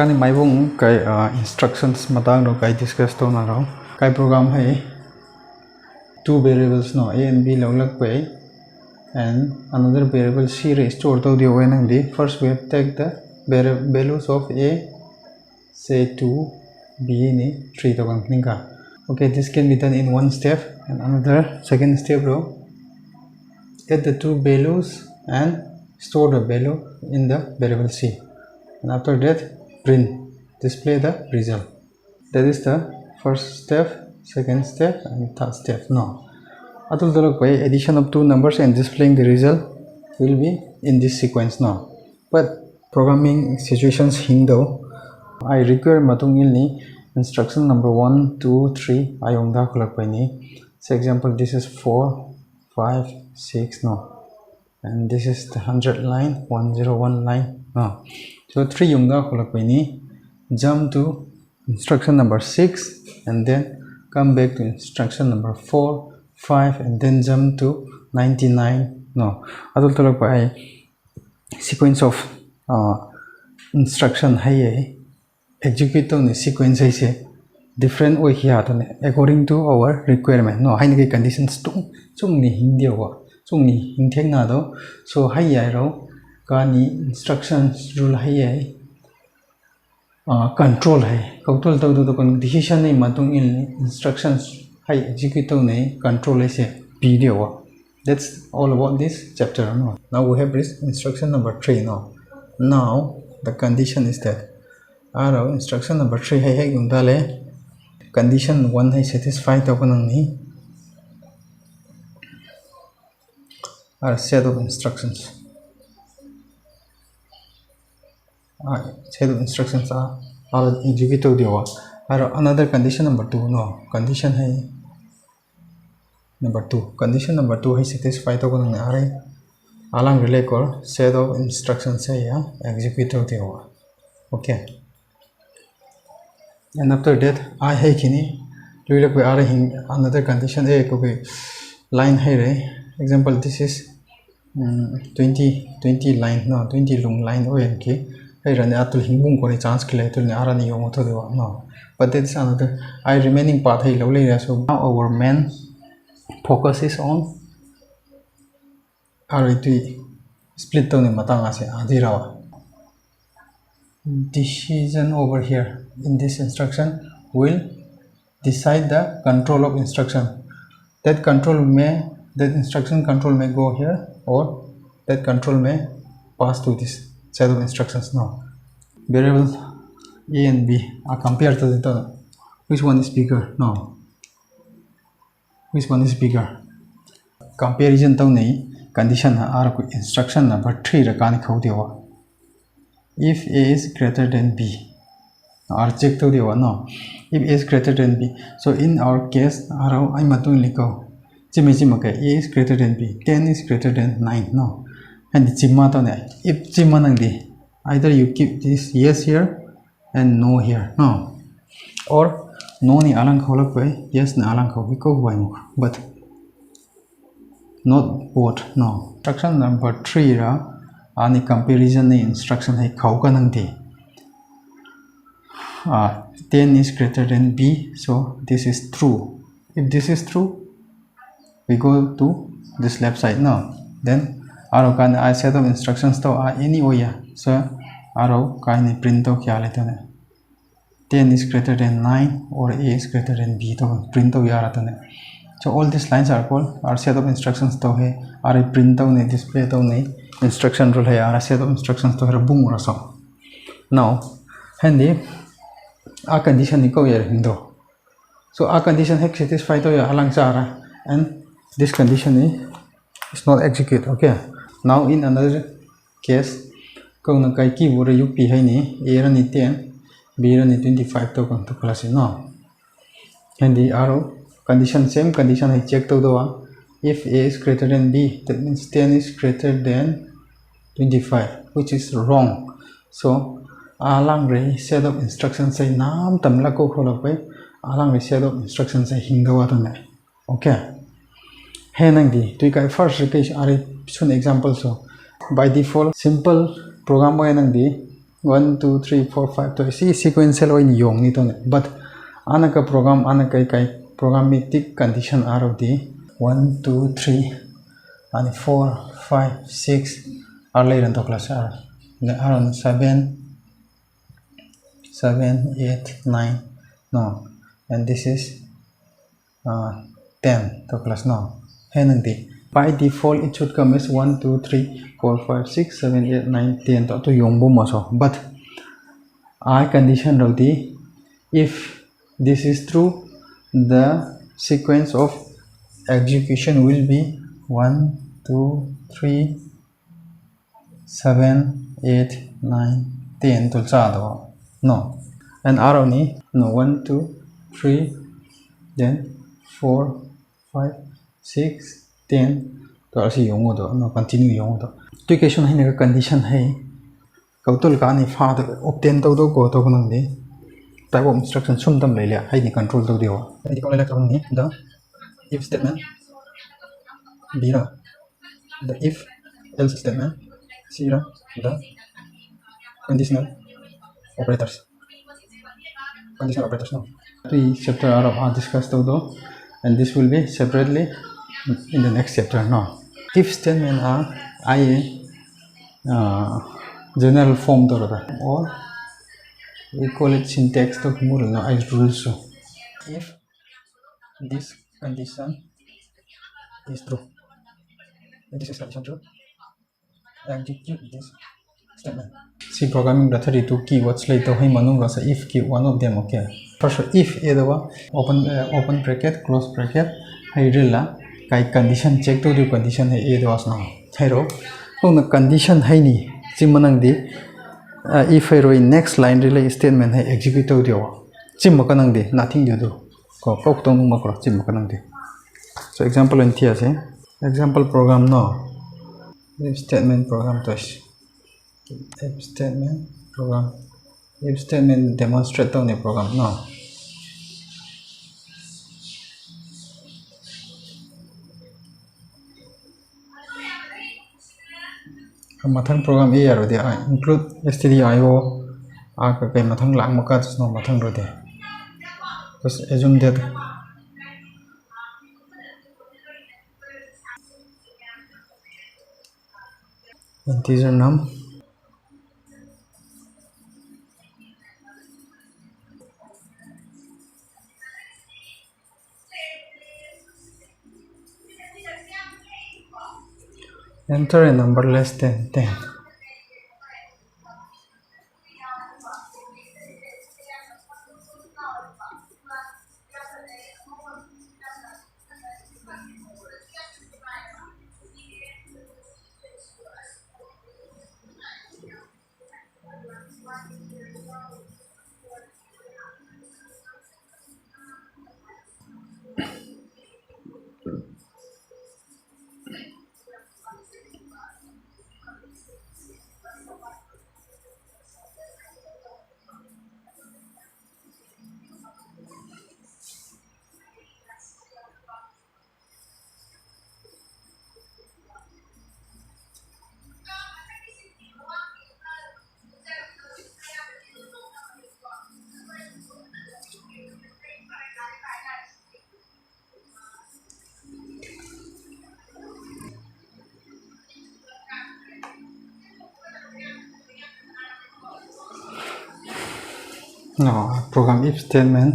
Kani maibung kai instructions matang no kai discuss to na ro kai program hai two variables no a and b log pay and another variable c store to the when the first we have take the values of a say 2 b ni 3 to kan okay, this can be done in one step. And another second step row, get the two values and store the value in the variable c, and after that print display the result. That is the first step, second step, and third step. Now addition of two numbers and displaying the result will be in this sequence now. But programming situations hindo I require matung ilni instruction number 1 2 3 ayongda khulak pani. So example, this is 4 5 6 no, and this is the 100 line 101 line no. So 3 yongda khulak pani, jump to instruction number 6 and then come back to instruction number 4 5 and then jump to 99 no. Adul tolak by sequence of instruction hai execute on the sequence is different way here according to our requirement no. Hai ni conditions chung ni hindi wa chung ni hingtheng na do. So hai ya ro ka ni instructions rule hai control hai control to the decision ni matung in instructions hai execute on control is video. That's all about this chapter no. Now we have this instruction number 3 no. Now the condition is that our instruction number 3 hai yung dale condition 1 hai satisfy to kanang ni our set of instructions are execute to dewa. Or another condition number 2 no, condition hai number 2 condition number 2 hai satisfy to kanang ni are alang relay or set of instructions hai execute to dewa. Okay, and after that I hai kini look we are another condition a line hai re. Example, this is 20 line no, 20 long line ONK hai rane atul hingbung ko chance kile to ne arani yong to dewa no. But that's another I remaining part hai lo le. So now our main focus is on R2 split to ne matang ase adirawa decision over here in this instruction will decide the control of instruction. That instruction control may go here or that control may pass to this set of instructions now. Variables a and b are compared to the which one is bigger no, which one is bigger comparison to nei condition are instruction number 3 ra kani khau dewa. If a is greater than b or check to the one no, if a is greater than b. So in our case I matung liko chime a is greater than b, 10 is greater than 9 no, and the chima to ne if chima nang di either you keep this yes here and no here no, or no ni alang kholak by yes na alang khau ko by but not both no. Instruction number 3 ra ani comparison ni instruction hai khau ka nang di 10 is greater than b, so this is true. If this is true, we go to this left side now. Then arrow kan I set of instructions to any way so arrow kan print to kya leta ne 10 is greater than 9 or a is greater than b to print to yara to ne. So all these lines are called our set of instructions to hai are print to ne display to ne instruction rule hai are set of instructions to hai bung raso. Now handy a condition ni ko yer hindo. So a condition hai satisfy to ya alang chara and this condition is not execute. Okay, now in another case ko na kai ki bore up hai ni a ra ni 10 b ra ni 25 to kon to class no, and the arrow condition same condition hai check to do if a is greater than b, that means 10 is greater than 25, which is wrong. So alang re set of instructions say nam tamla ko kholo pai alang re set of instructions say hingdawa to ne. Okay, hey nang di tu kai first case are soon example. So by default simple program way nang di 1 2 3 4 5 to see sequential in yong ni to but anaka program anaka kai programmatic condition are of the 1 2 3 and 4 5 6 are later to class are around 7 7 8 9 no, and this is 10 to class no. Henanti by default it should come as 1 2 3 4 5 6 7 8 9 10 to yong boom also, but I condition of the if this is true the sequence of execution will be 1 2 3 7 8 9 10 to chado no, and aroni no 1 2 3 then 4 5 6 10 to asi yong do no continue yong do application hai ne condition hai kautul ka ni fa to obtain to do go to nang ni type of instruction sum tam le le hai ni control to dio ai ko le ka ni the if statement b ra the if else statement c ra the conditional operators no three chapter are discussed to do and this will be separately in the next chapter no if statement are I general form to or we call it syntax to no I rules so if this condition is true this is condition true execute this statement. See programming the 32 keywords later hey manung rasa if key one of them okay first if edawa open bracket close bracket hey rilla kai condition check to the condition hey edawa na hero so the condition hey ni chimanang di if hero in next line relay statement hey execute to the chimakanang di nothing you do ko kok tong makro chimakanang di so example in here say example program no if statement program to if statement program if statement demonstrate the program no mathang program e aro de include stdio ka kai mathang lang maka no mathang ro de just assume that integer num enter a number less than 10 no program if statement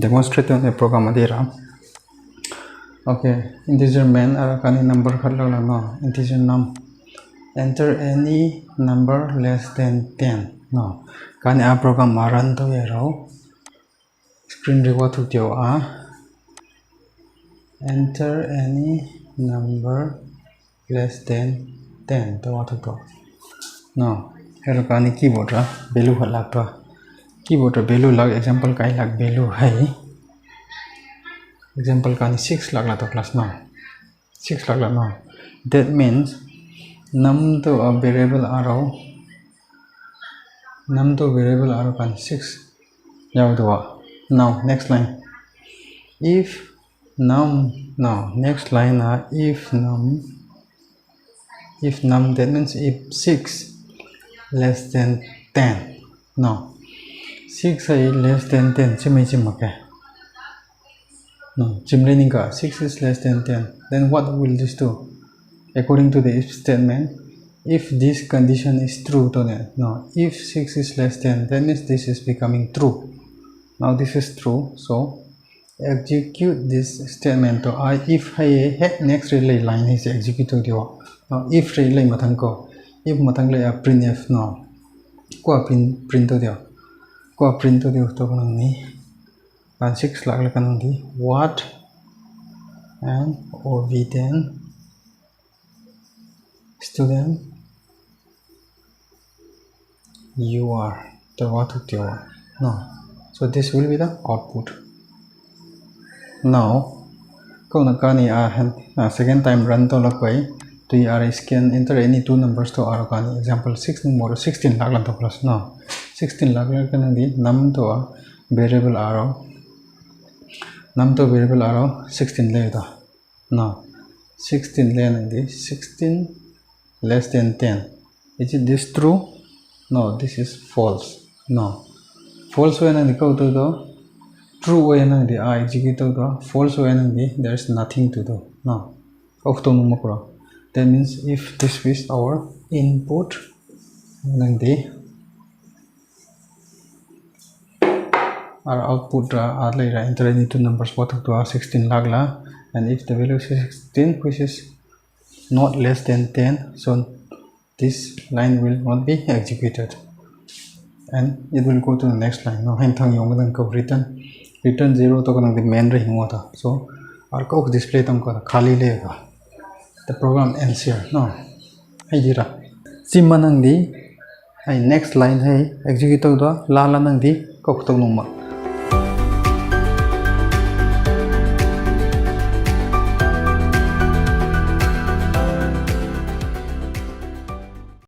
demonstrate the program adira okay integer main kani number khatla no integer num enter any number less than 10 no kani a program run to yero screen record to dio enter any number less than 10 to what to no hero kani keyboard ra value khatla to keyboard ra value lag example kai lag value hai example kani 6 lag la to class no 6 lag la no that means num to a variable arrow num to variable arrow kan 6 yaw do now next line if num now next line if num that means if 6 less than 10. No. 6 is less than 10. Okay. No. 6 is less than 10. Then what will this do? According to the if statement, if this condition is true, no. If 6 is less than, then means this is becoming true. Now this is true, so execute this statement to if next relay line is executed. Now if relay matang ko, if matang lay a printf no, ko print to dio, ko print to dio to kanang ni, and 6 lag kanang di what and OV10 student you are the what to no. So this will be the output. Now, second time run to lakbay to scan enter any two numbers to arokani. Example 16 more 16 laglan to plus no 16 laglan kanang di num to a variable arrow 16 later no 16 then di 16 less than 10. Is it this true? No, this is false. No. False way nang di ko to do, true way nang di execute to, false way nang di there is nothing to do. No. That means if this is our input nang di our output enter any two numbers what to 16 lagla, and if the value is 16 which is not less than 10, so this line will not be executed and it will go to the next line. No, return 0 to the main ring. So our code display the program ends here. No, hey dira simanang di next line hey execute to la nang di kok to